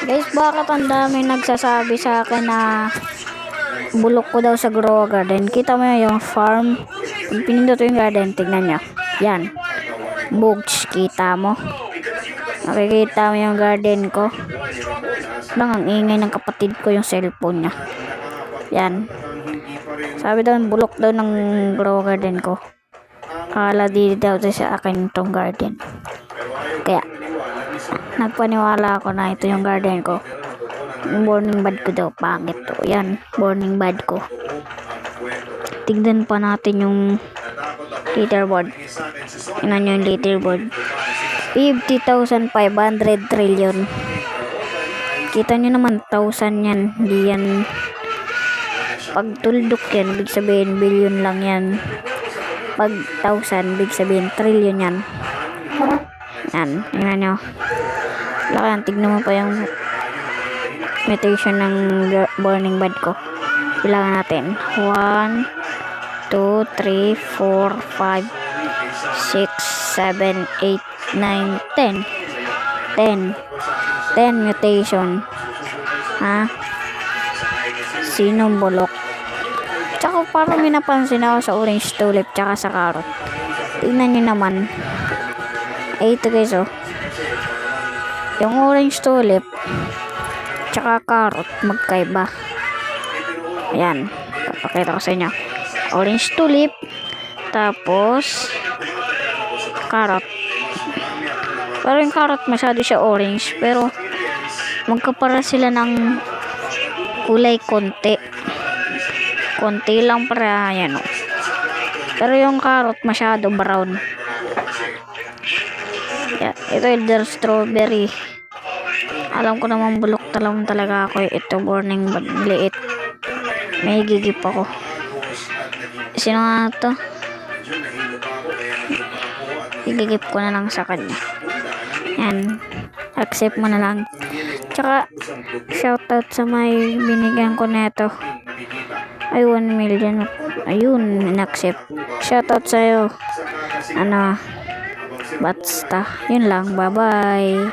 Guys, bakit ang dami nagsasabi sa akin na bulok ko daw sa grow garden? Kita mo yung farm. Pag pinindot yung garden, tignan nyo. Yan. Bugs, kita mo. Nakikita mo yung garden ko. Lang ang ingay ng kapatid ko yung cellphone niya. Yan. Sabi daw, bulok daw ng grow garden ko. Akala di daw sa akin itong garden. Kaya, nagpaniwala ako na ito yung garden ko. Yung morning bud ko daw, pangit to. Yan, morning bud ko. Tignan pa natin yung leaderboard. Tingnan nyo yung leaderboard. 50,500 trillion. Kita nyo naman, 1,000 yan. Hindi yan. Pag tuldok yan, ibig sabihin billion lang yan. Pag 1,000, ibig sabihin trillion yan. Yan, tingnan nyo. Laki, tignan mo pa yung mutation ng burning bud ko. Bilangan natin. 1, 2, 3, 4, 5, 6, 7, 8, 9, 10. 10 mutation. Ha? Sinong bulok? Tsaka parang may napansin ako sa orange tulip tsaka sa carrot. Tingnan nyo naman. Ito guys, oh. Yung orange tulip tsaka carrot magkaiba. Ayan, papakita ko sa inyo. Orange tulip, tapos carrot. Pero yung carrot masyado siya orange, pero magkapara sila ng kulay konti lang para yan, oh. Pero yung carrot masyado brown. Yeah, ito yung strawberry. Alam ko naman bulok talaga ako. Ito burning bud, liit. May gigip ako. Sino nga to? Igigip ko na lang sa kanya. Yan, accept mo na lang. Tsaka shoutout sa may binigyan ko neto. Ay, 1 million. Ayun, in-accept. Shoutout sa'yo. Basta, yun lang. Bye-bye.